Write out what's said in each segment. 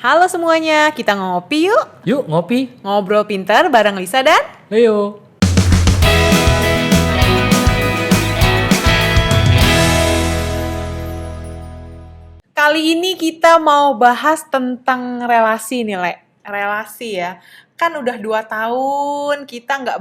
Halo semuanya, kita ngopi yuk. Yuk ngopi. Ngobrol pintar bareng Lisa dan Ayo. kali ini kita mau bahas tentang relasi nih, Le. Relasi ya. Kan udah 2 tahun kita nggak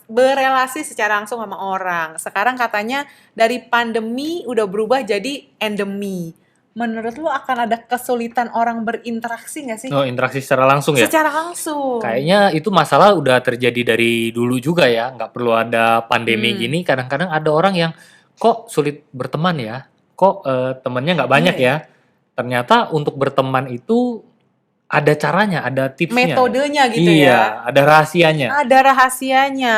berelasi secara langsung sama orang. Sekarang katanya dari pandemi udah berubah jadi endemi. Menurut lu akan ada kesulitan orang berinteraksi nggak sih? Oh, interaksi secara langsung ya? Secara langsung. Kayaknya itu masalah udah terjadi dari dulu juga ya. Nggak perlu ada pandemi gini. Kadang-kadang ada orang yang kok sulit berteman ya? Kok temannya nggak banyak Iya. ya? Ternyata untuk berteman itu ada caranya, ada tipsnya. Metodenya gitu Iya, ya. ada rahasianya. Ada rahasianya.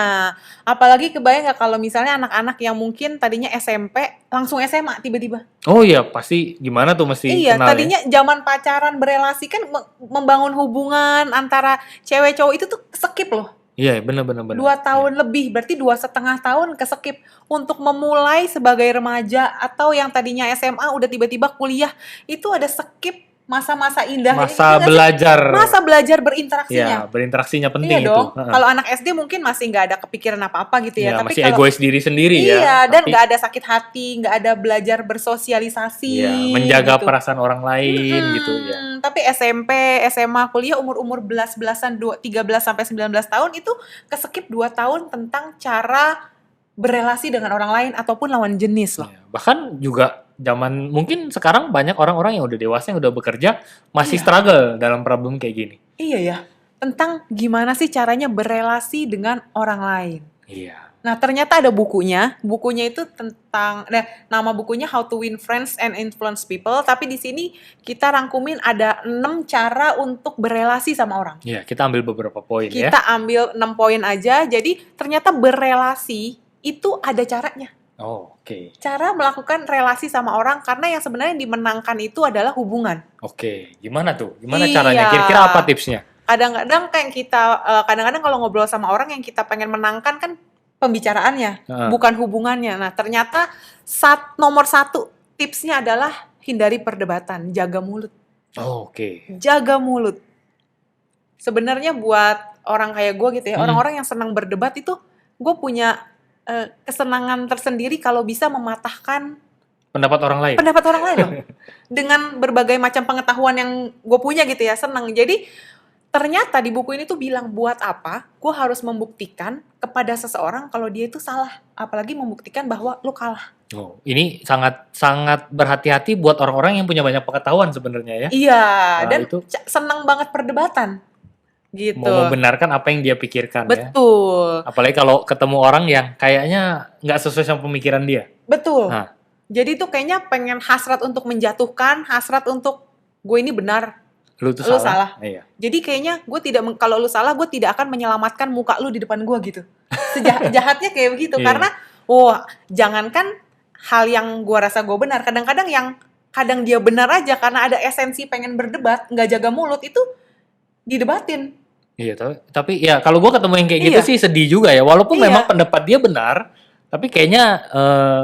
Apalagi kebayang nggak kalau misalnya anak-anak yang mungkin tadinya SMP langsung SMA tiba-tiba. Oh iya, pasti gimana tuh mesti Iya, kenal ya? tadinya zaman pacaran berelasi kan membangun hubungan antara cewek cowok itu tuh skip loh. Iya, bener-bener. 2 tahun lebih, berarti 2,5 tahun keskip untuk memulai sebagai remaja atau yang tadinya SMA udah tiba-tiba kuliah, itu ada skip masa-masa indah ini Masa juga sih? belajar. Masa belajar berinteraksinya. Ya, berinteraksinya penting Iya itu. dong. Kalau anak SD mungkin masih nggak ada kepikiran apa-apa gitu ya. Ya, Tapi masih kalau egois diri sendiri ya. iya, dan Tapi- nggak ada sakit hati, nggak ada belajar bersosialisasi. Iya, menjaga gitu. perasaan orang lain gitu ya. Tapi SMP, SMA, kuliah umur-umur belas-belasan, 13 sampai 19 tahun itu keskip 2 tahun tentang cara berelasi dengan orang lain ataupun lawan jenis loh. Ya, bahkan juga zaman mungkin sekarang banyak orang-orang yang udah dewasa yang udah bekerja masih Iya. struggle dalam problem kayak gini. Iya ya. Tentang gimana sih caranya berelasi dengan orang lain. Iya. Nah, ternyata ada bukunya. Bukunya itu tentang nama bukunya How to Win Friends and Influence People, tapi di sini kita rangkumin ada 6 cara untuk berelasi sama orang. Iya, kita ambil beberapa poin ya. Kita ambil 6 poin aja. Jadi, ternyata berelasi itu ada caranya. Oh, oke. Cara melakukan relasi sama orang karena yang sebenarnya dimenangkan itu adalah hubungan. Oke, gimana tuh? Gimana Iya. caranya? Kira-kira apa tipsnya? Kadang-kadang kayak kadang-kadang kalau ngobrol sama orang yang kita pengen menangkan kan pembicaraannya, Heeh. bukan hubungannya. Nah, ternyata nomor 1 tipsnya adalah hindari perdebatan, jaga mulut. Oh, oke. Jaga mulut. Sebenarnya buat orang kayak gue gitu ya, orang-orang yang senang berdebat itu, gue punya kesenangan tersendiri kalau bisa mematahkan Pendapat orang lain. pendapat orang lain loh. Dengan berbagai macam pengetahuan yang gue punya gitu ya, senang. Jadi ternyata di buku ini tuh bilang buat apa gue harus membuktikan kepada seseorang kalau dia itu salah. Apalagi membuktikan bahwa lu kalah. Oh, ini sangat sangat berhati-hati buat orang-orang yang punya banyak pengetahuan sebenarnya ya. Iya, Nah, dan itu senang banget perdebatan. Gitu. mau membenarkan apa yang dia pikirkan ya. Betul. Apalagi kalau ketemu orang yang kayaknya nggak sesuai sama pemikiran dia. Betul. Nah. Jadi tuh kayaknya pengen hasrat untuk menjatuhkan, hasrat untuk gue ini benar, Lu tuh lu salah. salah. Iya. Jadi kayaknya gue kalau lu salah, gue tidak akan menyelamatkan muka lu di depan gue gitu. Jahatnya kayak begitu. Iya. Karena, jangankan hal yang gue rasa gue benar. Kadang-kadang kadang dia benar aja karena ada esensi pengen berdebat, nggak jaga mulut, itu didebatin. Iya, tapi ya kalau gua ketemu yang kayak gitu Iya. sih sedih juga ya. Walaupun Iya. memang pendapat dia benar, tapi kayaknya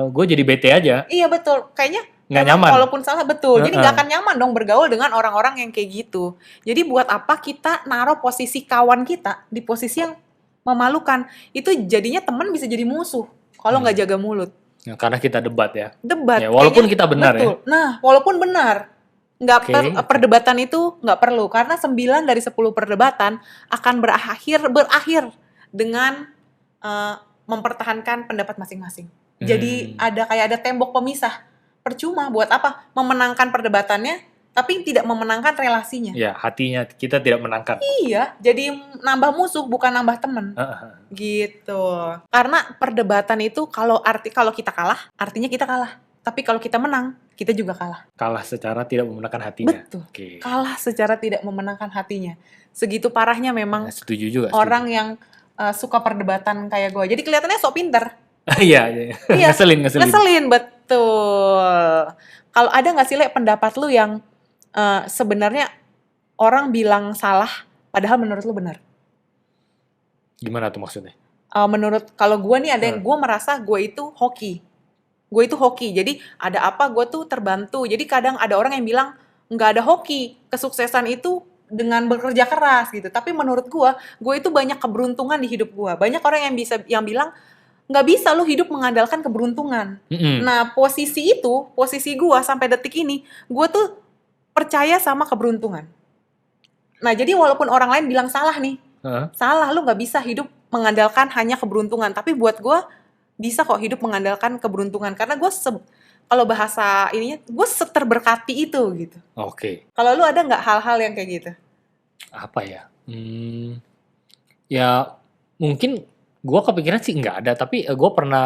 gue jadi bete aja. Iya betul. Kayaknya Nggak memang nyaman. walaupun salah betul. Jadi Heeh. nggak akan nyaman dong bergaul dengan orang-orang yang kayak gitu. Jadi buat apa kita naruh posisi kawan kita di posisi yang memalukan? Itu jadinya teman bisa jadi musuh kalau nggak jaga mulut. Ya, karena kita debat ya. Debat. Ya, walaupun kayaknya kita benar betul. Nah, walaupun benar. Oke. Perdebatan itu nggak perlu. Karena 9 dari 10 perdebatan akan berakhir dengan mempertahankan pendapat masing-masing. Jadi ada tembok pemisah. Percuma buat apa? Memenangkan perdebatannya, tapi tidak memenangkan relasinya. Ya, hatinya kita tidak menangkan. Iya, jadi nambah musuh bukan nambah teman. Gitu. Karena perdebatan itu kalau kita kalah, artinya kita kalah. Tapi kalau kita menang, kita juga kalah. Kalah secara tidak memenangkan hatinya. Betul. Oke. Kalah secara tidak memenangkan hatinya. Segitu parahnya memang Ya, setuju juga. orang yang suka perdebatan kayak gue. Jadi kelihatannya sok pinter. Iya. Iya. Ngeselin. Betul. Kalau ada nggak sih, Le, pendapat lu yang sebenarnya orang bilang salah, padahal menurut lu benar? Gimana tuh maksudnya? Kalau gue nih ada yang gue merasa gue itu hoki. Jadi ada apa gue tuh terbantu. Jadi kadang ada orang yang bilang nggak ada hoki. Kesuksesan itu dengan bekerja keras gitu. Tapi menurut gue itu banyak keberuntungan di hidup gue. Banyak orang yang bilang nggak bisa lu hidup mengandalkan keberuntungan. Mm-mm. Nah, posisi gue sampai detik ini, gue tuh percaya sama keberuntungan. Nah, jadi walaupun orang lain bilang salah nih, Heeh. salah, lu nggak bisa hidup mengandalkan hanya keberuntungan. Tapi buat gue bisa kok hidup mengandalkan keberuntungan. Karena gue kalau bahasa ininya, gue seterberkati itu gitu. Oke. Kalau lu ada nggak hal-hal yang kayak gitu? Apa ya? Ya mungkin gue kepikiran sih nggak ada, tapi gue pernah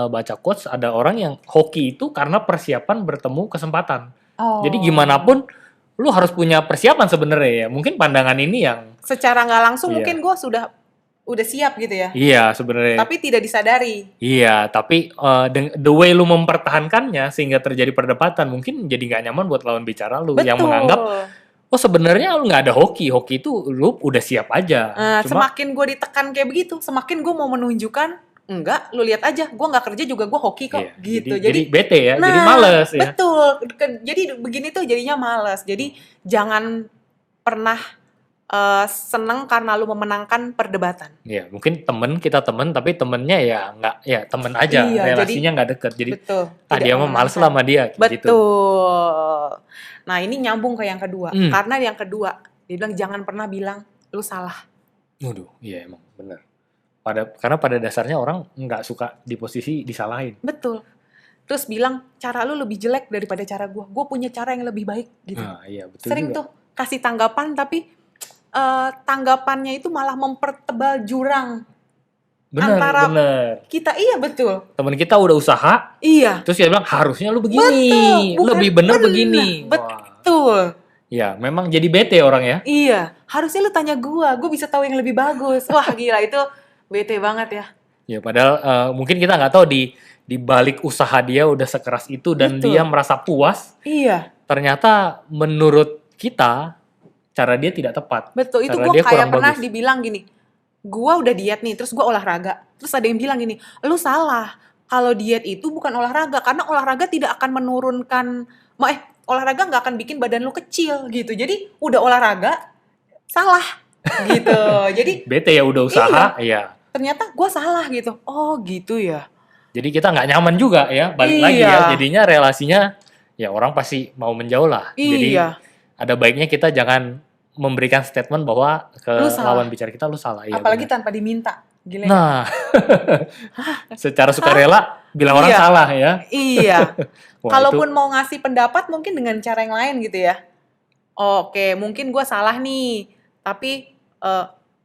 baca quotes ada orang yang hoki itu karena persiapan bertemu kesempatan. Jadi gimana pun lu harus punya persiapan sebenarnya ya. Mungkin pandangan ini yang secara nggak langsung Iya. mungkin gue udah siap gitu ya. iya sebenarnya. Tapi tidak disadari. Iya, tapi the way lu mempertahankannya sehingga terjadi perdebatan mungkin jadi nggak nyaman buat lawan bicara lu yang menganggap oh sebenarnya lu nggak ada hoki itu lu udah siap aja. Cuma semakin gue ditekan kayak begitu, semakin gue mau menunjukkan enggak, lu lihat aja, gue nggak kerja juga gue hoki kok, iya, gitu. jadi bete ya, jadi males ya. Betul. Jadi begini tuh jadinya males. Jadi jangan pernah seneng karena lu memenangkan perdebatan. Iya, mungkin kita temen tapi temennya ya nggak ya temen aja, Iya, relasinya nggak deket. Jadi Betul. dia mah males lah sama dia gitu. Betul. Nah, ini nyambung ke yang kedua. Hmm. Karena yang kedua, dia bilang jangan pernah bilang lu salah. Waduh, iya emang bener. Karena pada dasarnya orang nggak suka di posisi disalahin. Betul. Terus bilang cara lu lebih jelek daripada cara gue. Gue punya cara yang lebih baik gitu. Nah, iya betul Sering juga. tuh kasih tanggapan tapi tanggapannya itu malah mempertebal jurang antara kita. Iya, betul. Temen kita udah usaha, Iya. terus dia bilang harusnya lu begini, Betul, lebih bener begini. Betul. Ya, memang jadi bete orang ya. Iya, harusnya lu tanya gue bisa tahu yang lebih bagus. Wah, gila itu bete banget ya. Ya, padahal mungkin kita nggak tahu di balik usaha dia udah sekeras itu dan Betul. dia merasa puas. Iya. Ternyata menurut kita cara dia tidak tepat. Betul, itu Cara gue dia kayak kurang pernah bagus. dibilang gini, gue udah diet nih, terus gue olahraga. Terus ada yang bilang gini, lu salah. Kalau diet itu bukan olahraga, karena olahraga tidak akan menurunkan, olahraga nggak akan bikin badan lu kecil gitu. Jadi udah olahraga, salah gitu. Jadi Bete ya udah usaha, ya. ternyata gue salah gitu. Oh gitu ya. Jadi kita nggak nyaman juga ya, balik lagi Iya. ya. Jadinya relasinya ya orang pasti mau menjauh lah. Jadi Iya. ada baiknya kita jangan memberikan statement bahwa ke Lu salah. lawan bicara kita lu salah. Ya, Apalagi benar. tanpa diminta. Gila. ya? Nah, secara sukarela bilang orang Iya. salah ya. Iya. Wah, Kalaupun itu mau ngasih pendapat mungkin dengan cara yang lain gitu ya. Oke, mungkin gue salah nih. Tapi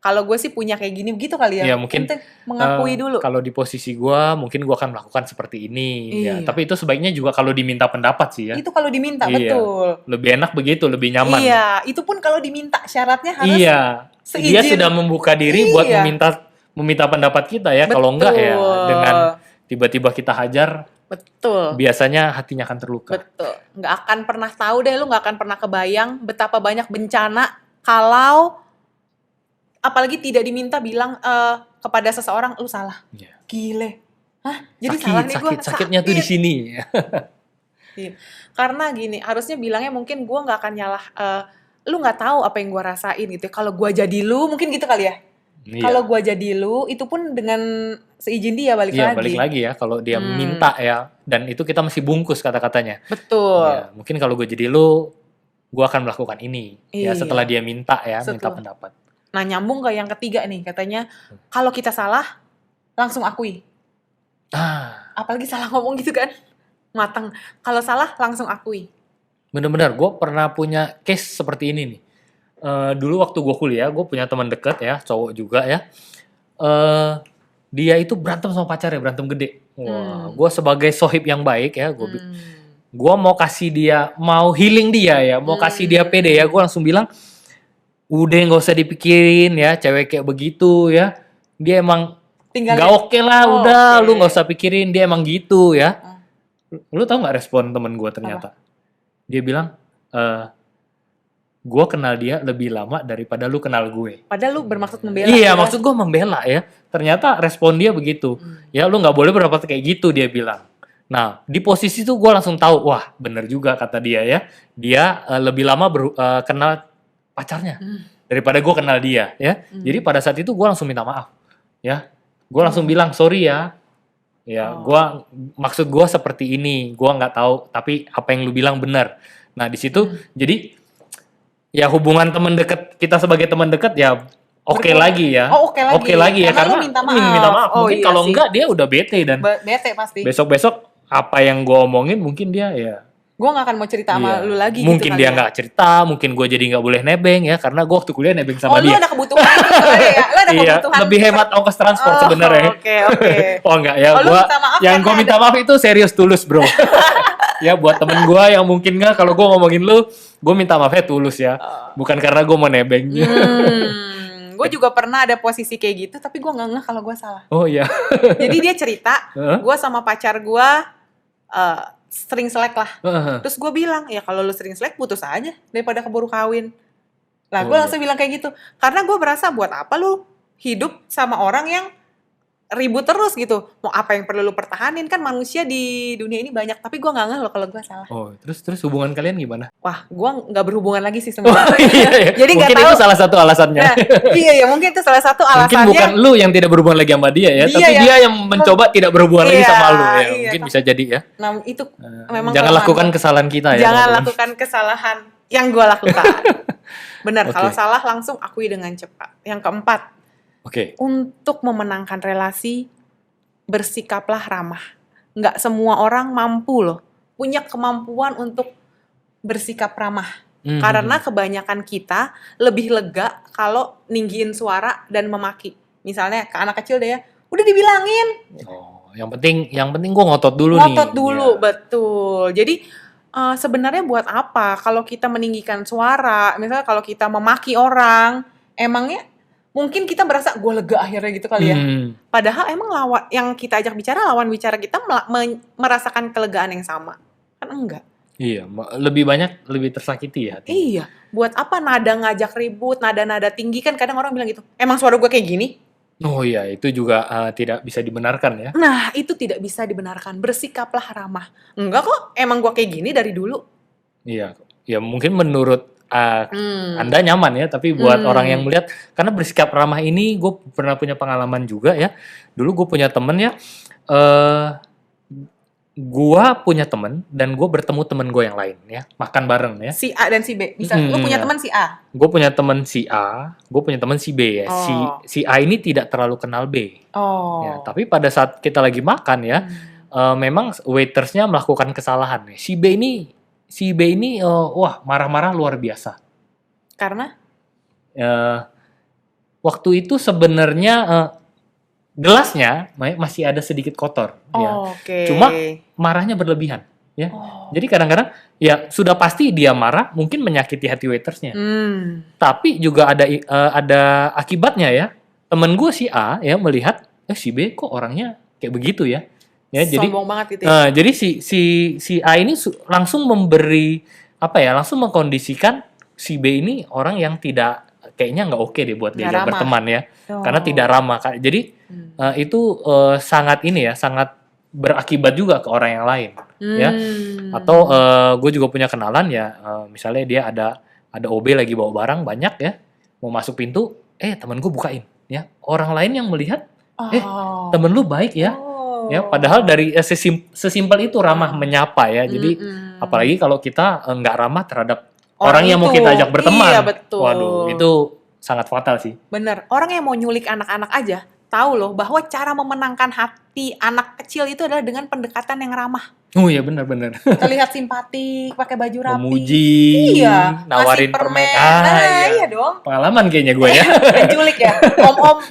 kalau gue sih punya kayak gini begitu kali ya. Ya, mungkin, Penting mengakui dulu. kalau di posisi gua mungkin gua akan melakukan seperti ini. Ya. Iya. Tapi itu sebaiknya juga kalau diminta pendapat sih ya. Itu kalau diminta, Iya. betul. Lebih enak begitu, lebih nyaman. Iya, itu pun kalau diminta syaratnya harus Iya. seizin. Dia sudah membuka diri buat Iya. meminta pendapat kita ya. Kalau enggak ya Betul. dengan tiba-tiba kita hajar, Betul. biasanya hatinya akan terluka. Betul. Nggak akan pernah tahu deh, lu nggak akan pernah kebayang betapa banyak bencana kalau apalagi tidak diminta bilang kepada seseorang lu salah. Iya. Gile. Hah? Jadi salah nih gue. Sakitnya tuh di sini. Karena gini, harusnya bilangnya mungkin gue nggak akan nyalah. Lu nggak tahu apa yang gue rasain gitu. Kalau gue jadi lu, mungkin gitu kali ya. Iya. Kalau gue jadi lu, itu pun dengan seizin dia balik Iya, lagi. balik lagi ya. Kalau dia minta ya, dan itu kita masih bungkus kata-katanya. Betul. Ya, mungkin kalau gue jadi lu, gue akan melakukan ini. Ya, Iya. setelah dia minta ya, minta Setelah. pendapat. Nah, nyambung ke yang ketiga nih, katanya kalau kita salah langsung akui. Apalagi salah ngomong gitu kan, matang. Kalau salah langsung akui. Bener-bener, gue pernah punya case seperti ini nih. Dulu waktu gue kuliah, gue punya teman deket ya, cowok juga ya. Dia itu berantem sama pacarnya, berantem gede. Wah, gue sebagai sohib yang baik ya, gue mau kasih dia, mau healing dia ya, mau kasih dia pede ya, gue langsung bilang, udah nggak usah dipikirin ya, cewek kayak begitu ya, dia emang nggak oke lah, udah lu nggak usah pikirin, dia emang gitu ya. Lu tau nggak respon temen gue ternyata? Dia bilang, gue kenal dia lebih lama daripada lu kenal gue. Padahal lu bermaksud membela. Iya, maksud gue membela ya. Ternyata respon dia begitu. Ya lu nggak boleh berpendapat kayak gitu, dia bilang. Nah, di posisi itu gue langsung tahu, wah bener juga kata dia ya. Dia lebih lama kenal pacarnya daripada gue kenal dia ya. Jadi pada saat itu gue langsung minta maaf ya. Gue langsung bilang sorry ya. Ya, maksud gue seperti ini. Gue nggak tahu, tapi apa yang lu bilang benar. Nah di situ jadi ya hubungan teman dekat kita sebagai teman dekat ya oke lagi ya. Oke lagi ya karena lu minta maaf. Oh, Mungkin iya kalau sih. enggak dia udah bete dan Bete pasti. besok-besok apa yang gue omongin mungkin dia ya Gue gak akan mau cerita sama iya, lu lagi mungkin gitu dia kali ya. nggak cerita, mungkin gue jadi nggak boleh nebeng ya karena gue waktu kuliah nebeng sama lu dia. ada kebutuhan itu sebenarnya ya? Lu ada Iya, kebutuhan lebih hemat ongkos transport sebenarnya. Oke. Oh enggak ya, lu gua minta maaf yang karena gue minta maaf itu serius tulus bro. Ya buat temen gue yang mungkin nggak kalau gue ngomongin lu, gue minta maafnya tulus ya, bukan karena gue mau nebeng. Gue juga pernah ada posisi kayak gitu, tapi gue nggak ngeh kalau gue salah. Oh iya. Jadi dia cerita, gue sama pacar gue sering selek lah. Terus gue bilang, ya kalau lu sering selek putus aja daripada keburu kawin. Lah gue langsung bilang kayak gitu, karena gue merasa buat apa lu hidup sama orang yang ribut terus gitu. Mau apa yang perlu lu pertahanin, kan manusia di dunia ini banyak. Tapi gue nggak ngeh loh kalau gue salah. Oh, terus hubungan kalian gimana? Wah, gue nggak berhubungan lagi sih sebenarnya. Iya. Jadi nggak mungkin tahu. itu salah satu alasannya. Nah, iya mungkin itu salah satu alasannya. Mungkin bukan lu yang tidak berhubungan lagi sama dia ya, tapi dia yang mencoba tidak berhubungan lagi sama lu ya. Mungkin bisa jadi ya. Nah, itu memang jangan lakukan kesalahan kita ya. Jangan lakukan kesalahan yang gue lakukan. Benar, Oke. kalau salah langsung akui dengan cepat. Yang keempat, Oke. untuk memenangkan relasi, bersikaplah ramah. Nggak semua orang mampu loh, punya kemampuan untuk bersikap ramah. Karena kebanyakan kita lebih lega kalau ninggiin suara dan memaki. Misalnya ke anak kecil deh ya, udah dibilangin. Oh, yang penting gue ngotot dulu nih. Ngotot dulu, Ya. betul. Jadi sebenarnya buat apa kalau kita meninggikan suara, misalnya kalau kita memaki orang, emangnya mungkin kita merasa gue lega akhirnya gitu kali ya. Padahal emang yang kita ajak bicara, lawan bicara kita merasakan kelegaan yang sama. Kan enggak. Iya, lebih tersakiti ya. Iya, buat apa nada ngajak ribut, nada-nada tinggi kan kadang orang bilang gitu. Emang suara gue kayak gini? Oh iya, itu juga tidak bisa dibenarkan ya. Nah, itu tidak bisa dibenarkan. Bersikaplah ramah. Enggak kok, emang gue kayak gini dari dulu. Iya, ya mungkin menurut Anda nyaman ya, tapi buat orang yang melihat, karena bersikap ramah ini gue pernah punya pengalaman juga ya. Dulu gue punya temen ya, gue punya temen dan gue bertemu temen gue yang lain ya, makan bareng ya. Si A dan si B. Bisa, lu punya teman si A? Gue punya temen si A, gue punya temen si B ya. Si A ini tidak terlalu kenal B. Ya, tapi pada saat kita lagi makan ya, memang waitersnya melakukan kesalahan. Si B ini wah marah-marah luar biasa. Karena? Waktu itu sebenarnya gelasnya masih ada sedikit kotor. Ya. Cuma marahnya berlebihan. Ya. Jadi kadang-kadang ya sudah pasti dia marah, mungkin menyakiti hati waitersnya. Tapi juga ada akibatnya ya. Temen gue si A ya melihat si B kok orangnya kayak begitu ya. Ya, sombong banget gitu ya. Jadi si A ini langsung memberi langsung mengkondisikan si B ini orang yang kayaknya nggak oke deh buat diajak berteman ya, karena tidak ramah. Jadi itu sangat berakibat juga ke orang yang lain ya. Atau gue juga punya kenalan ya, misalnya dia ada OB lagi bawa barang banyak ya, mau masuk pintu, temen gue bukain ya, orang lain yang melihat, temen lu baik ya. Ya, padahal dari sesimpel itu ramah menyapa ya. Jadi apalagi kalau kita nggak ramah terhadap orang yang mau kita ajak berteman. Iya, betul. Waduh, itu sangat fatal sih. Bener. Orang yang mau nyulik anak-anak aja tahu loh bahwa cara memenangkan hati anak kecil itu adalah dengan pendekatan yang ramah. Oh iya, benar-benar. Terlihat simpatik, pakai baju rapi. Memuji, nawarin permen. Iya dong. Pengalaman kayaknya gue ya. Menculik ya.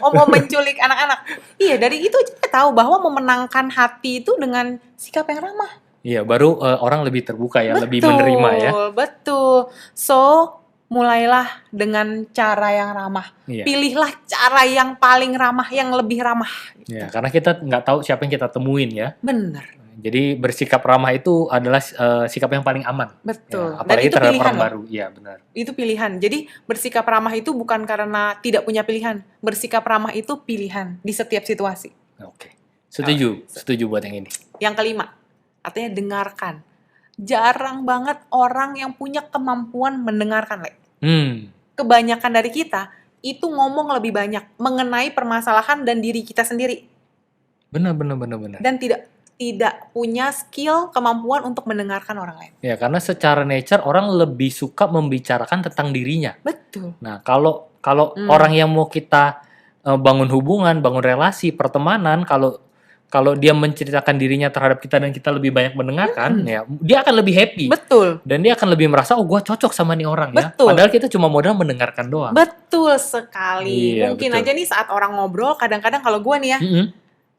Om menculik anak-anak. Iya, dari itu kita tahu bahwa memenangkan hati itu dengan sikap yang ramah. Iya, baru orang lebih terbuka ya, lebih menerima ya. Betul. So, mulailah dengan cara yang ramah. Iya. Pilihlah cara yang paling ramah, yang lebih ramah. Gitu. Ya, karena kita nggak tahu siapa yang kita temuin ya. Benar. Jadi bersikap ramah itu adalah sikap yang paling aman. Betul. Ya, apalagi dan itu terhadap pilihan orang baru. Iya, benar. Itu pilihan. Jadi bersikap ramah itu bukan karena tidak punya pilihan. Bersikap ramah itu pilihan di setiap situasi. Oke. Setuju buat yang ini. Yang kelima, artinya dengarkan. Jarang banget orang yang punya kemampuan mendengarkan, Le. Kebanyakan dari kita itu ngomong lebih banyak mengenai permasalahan dan diri kita sendiri. Benar. Dan tidak punya skill, kemampuan untuk mendengarkan orang lain. Ya, karena secara nature orang lebih suka membicarakan tentang dirinya. Betul. Nah, kalau orang yang mau kita bangun hubungan, bangun relasi, pertemanan, kalau dia menceritakan dirinya terhadap kita dan kita lebih banyak mendengarkan, ya dia akan lebih happy. Betul. Dan dia akan lebih merasa, oh gue cocok sama nih orang ya. Betul. Padahal kita cuma modal mendengarkan doang. Betul sekali. Iya, Mungkin betul. aja nih saat orang ngobrol, kadang-kadang kalau gue nih ya,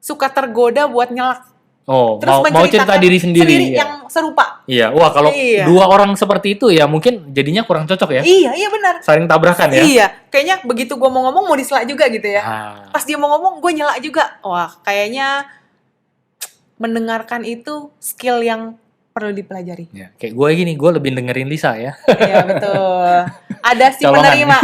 suka tergoda buat nyelak. Oh, Terus mau cerita menceritakan diri sendiri. Ya. yang serupa. Iya, wah kalau Iya. dua orang seperti itu ya mungkin jadinya kurang cocok ya. Iya benar. Saling tabrakan ya. Iya, kayaknya begitu gue mau ngomong mau disela juga gitu ya. Ah, Pas dia mau ngomong gue nyela juga. Wah, kayaknya mendengarkan itu skill yang perlu dipelajari. ya. Kayak gue gini, gue lebih dengerin Lisa ya. Iya betul. Ada si Colongan. penerima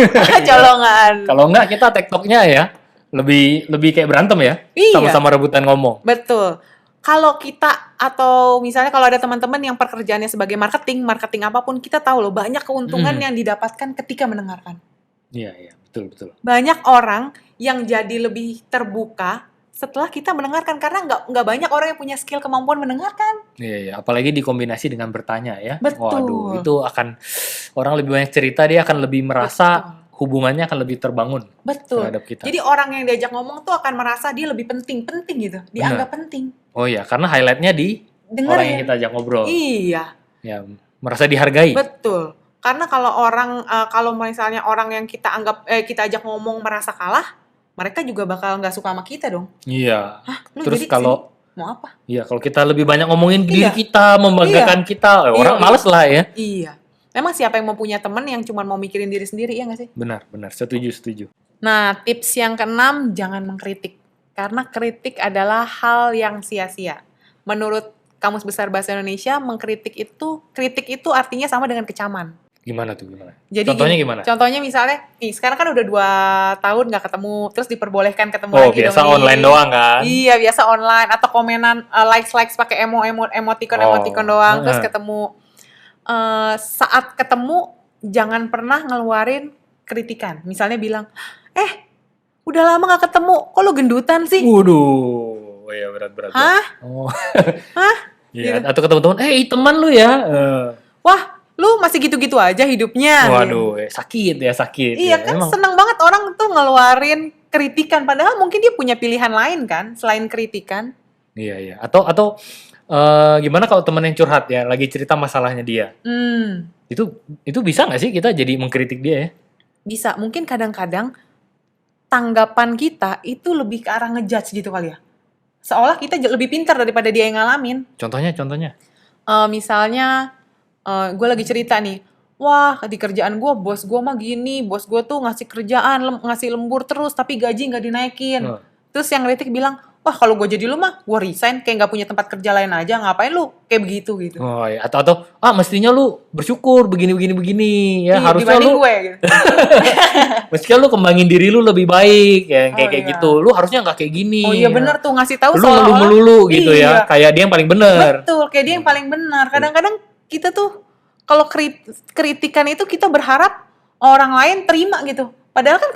colongan. Kalau enggak kita TikToknya ya lebih kayak berantem ya. Iya. Sama-sama rebutan ngomong. Betul. Kalau kita atau misalnya kalau ada teman-teman yang pekerjaannya sebagai marketing apapun, kita tahu loh banyak keuntungan yang didapatkan ketika mendengarkan. Iya, betul. Banyak orang yang jadi lebih terbuka setelah kita mendengarkan, karena nggak banyak orang yang punya skill kemampuan mendengarkan. Iya, apalagi dikombinasi dengan bertanya ya. Betul. Waduh, itu akan orang lebih banyak cerita, dia akan lebih merasa hubungannya akan lebih terbangun. Betul. Terhadap kita. Jadi orang yang diajak ngomong tuh akan merasa dia lebih penting gitu, dianggap penting. Oh iya, karena highlightnya di orang yang kita ajak ngobrol. Iya. Ya, merasa dihargai. Betul. Karena kalau misalnya orang yang kita ajak ngomong merasa kalah, mereka juga bakal nggak suka sama kita dong. Iya. Hah, lu terus jadi kalau kesini mau apa? Iya, kalau kita lebih banyak ngomongin diri Iya. kita, membanggakan kita, orang males lah ya. Iya. Emang siapa yang mau punya teman yang cuma mau mikirin diri sendiri, ya nggak sih? Benar. Setuju. Nah, tips yang keenam, jangan mengkritik. Karena kritik adalah hal yang sia-sia. Menurut Kamus Besar Bahasa Indonesia, kritik itu artinya sama dengan kecaman. Gimana? Jadi Contohnya gimana? Contohnya misalnya, sekarang kan udah 2 tahun nggak ketemu, terus diperbolehkan ketemu Oh, lagi biasa dong nih. online doang kan? Iya, biasa online atau komenan likes pakai emoticon doang, terus ketemu. Saat ketemu jangan pernah ngeluarin kritikan. Misalnya bilang, udah lama nggak ketemu, kok lo gendutan sih? Waduh, ya berat. Hah? Oh. Hah? Iya, atau ketemu teman, teman lu ya. Wah, lu masih gitu-gitu aja hidupnya. Waduh, sakit. Iya kan, seneng banget orang tuh ngeluarin kritikan, padahal mungkin dia punya pilihan lain kan selain kritikan. Iya. Atau gimana kalau teman yang curhat ya, lagi cerita masalahnya dia? Itu bisa nggak sih kita jadi mengkritik dia ya? Bisa, mungkin kadang-kadang tanggapan kita itu lebih ke arah ngejudge gitu kali ya. Seolah kita lebih pintar daripada dia yang ngalamin. Contohnya? Misalnya, gue lagi cerita nih, wah di kerjaan gue, bos gue mah gini, bos gue tuh ngasih kerjaan, ngasih lembur terus, tapi gaji nggak dinaikin. Terus yang kritik bilang, wah kalau gue jadi lu mah, gue resign, kayak nggak punya tempat kerja lain aja, ngapain lu kayak begitu gitu. Oh iya. Atau mestinya lu bersyukur begini ya, harusnya dibanding lu gue gitu. mestinya lu kembangin diri lu lebih baik ya, kayak gitu. Lu harusnya nggak kayak gini. Oh iya bener tuh, ngasih tahu lu melulu gitu ya, kayak dia yang paling bener. Betul, kayak dia yang paling benar. Kadang-kadang kita tuh kalau kritikan itu kita berharap orang lain terima gitu. Padahal kan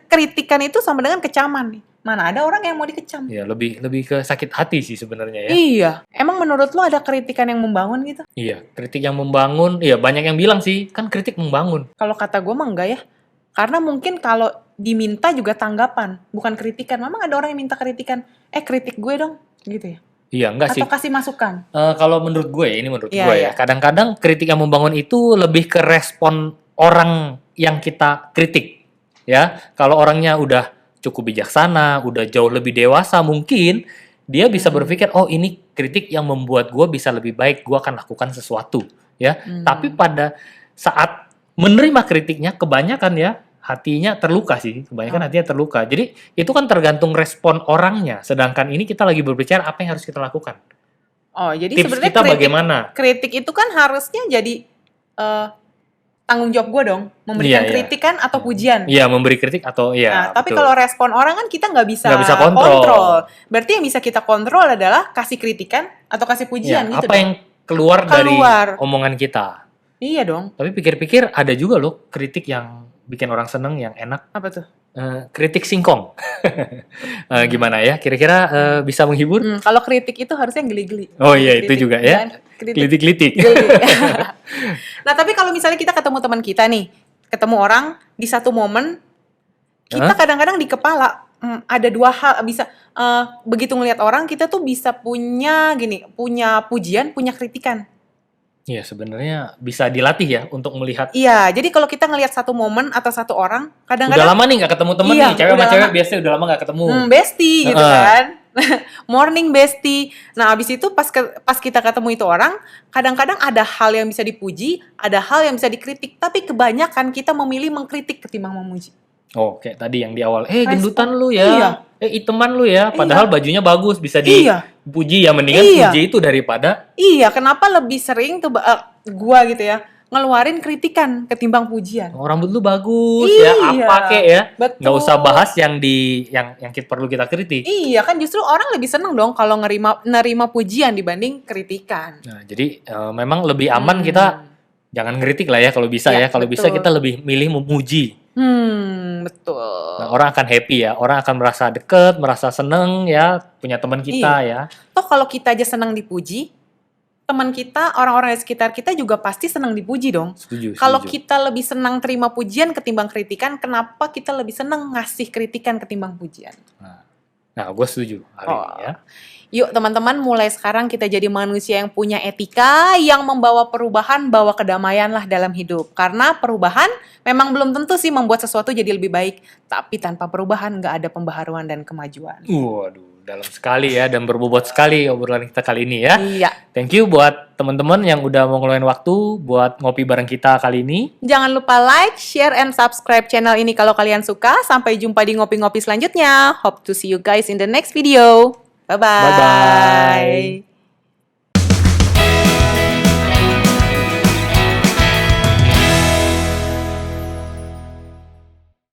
kritikan itu sama dengan kecaman nih. Mana ada orang yang mau dikecam? Iya, lebih ke sakit hati sih sebenarnya ya. Iya. Emang menurut lo ada kritikan yang membangun gitu? Iya, kritik yang membangun. Iya, banyak yang bilang sih, kan kritik membangun. Kalau kata gue mah enggak ya. Karena mungkin kalau diminta juga tanggapan, bukan kritikan. Memang ada orang yang minta kritikan, kritik gue dong, gitu ya. Iya, enggak sih. Atau kasih masukan. Kalau menurut gue, ini menurut gue Iya. ya. Kadang-kadang kritik yang membangun itu lebih ke respon orang yang kita kritik. Ya, kalau orangnya udah cukup bijaksana, udah jauh lebih dewasa, mungkin dia bisa berpikir, oh ini kritik yang membuat gue bisa lebih baik, gue akan lakukan sesuatu. Ya, tapi pada saat menerima kritiknya, kebanyakan ya hatinya terluka sih, kebanyakan hatinya terluka. Jadi itu kan tergantung respon orangnya. Sedangkan ini kita lagi berbicara apa yang harus kita lakukan. Oh, jadi Tips sebenarnya kita bagaimana? Kritik itu kan harusnya jadi tanggung jawab gue dong, memberikan Iya, iya. kritikan atau pujian. Iya, memberi kritik atau Nah, tapi betul. kalau respon orang kan kita nggak bisa, Nggak bisa kontrol. Berarti yang bisa kita kontrol adalah kasih kritikan atau kasih Iya, pujian gitu apa dong. yang keluar dari Keluar. omongan kita. Iya dong. Tapi pikir-pikir ada juga loh kritik yang bikin orang seneng, yang enak. Apa tuh? Kritik singkong. Gimana ya? Kira-kira bisa menghibur? Kalau kritik itu harusnya yang geli-geli. Oh iya, itu Kritik, juga ya. jangan kritik Kritik-kritik. geli. Nah, tapi kalau misalnya kita ketemu teman kita nih, ketemu orang di satu momen, kita kadang-kadang di kepala ada dua hal bisa begitu ngelihat orang kita tuh bisa punya pujian, punya kritikan. Iya, sebenarnya bisa dilatih ya untuk melihat. Iya, jadi kalau kita ngelihat satu momen atau satu orang, Udah kadang-kadang lama nih nggak ketemu temen Iya, nih, cewek udah sama cewek lama. biasanya udah lama nggak ketemu. bestie gitu Heeh. kan. Morning bestie. Nah, abis itu pas kita ketemu itu orang, kadang-kadang ada hal yang bisa dipuji, ada hal yang bisa dikritik, tapi kebanyakan kita memilih mengkritik ketimbang memuji. Oh, kayak tadi yang di awal, Respon. gendutan lu ya, Iya. iteman lu ya, padahal bajunya bagus, bisa Iya. dipuji ya, mendingan Iya. puji itu daripada Iya, kenapa lebih sering tuh gua gitu ya, ngeluarin kritikan ketimbang pujian. oh, rambut lu bagus Iya. ya, apa kek ya, Betul. nggak usah bahas yang perlu kita kritik. Iya, kan justru orang lebih seneng dong kalau nerima pujian dibanding kritikan. Nah, jadi memang lebih aman kita jangan ngeritik lah ya kalau bisa Iya, ya, kalau bisa betul. kita lebih milih memuji. Betul. Nah, orang akan happy ya, orang akan merasa deket, merasa seneng ya, punya teman kita ya. Toh kalau kita aja senang dipuji, teman kita, orang-orang di sekitar kita juga pasti senang dipuji dong. Setuju. Kalau setuju. kita lebih senang terima pujian ketimbang kritikan, kenapa kita lebih senang ngasih kritikan ketimbang pujian? Nah, gue setuju hari ini ya. Yuk teman-teman, mulai sekarang kita jadi manusia yang punya etika, yang membawa perubahan, bawa kedamaian lah dalam hidup. Karena perubahan memang belum tentu sih membuat sesuatu jadi lebih baik, tapi tanpa perubahan nggak ada pembaharuan dan kemajuan. Waduh, dalam sekali ya dan berbobot sekali obrolan kita kali ini ya. Iya. Thank you buat teman-teman yang udah mau ngeluarin waktu buat ngopi bareng kita kali ini. Jangan lupa like, share, and subscribe channel ini kalau kalian suka. Sampai jumpa di ngopi-ngopi selanjutnya. Hope to see you guys in the next video. Bye-bye. Bye-bye.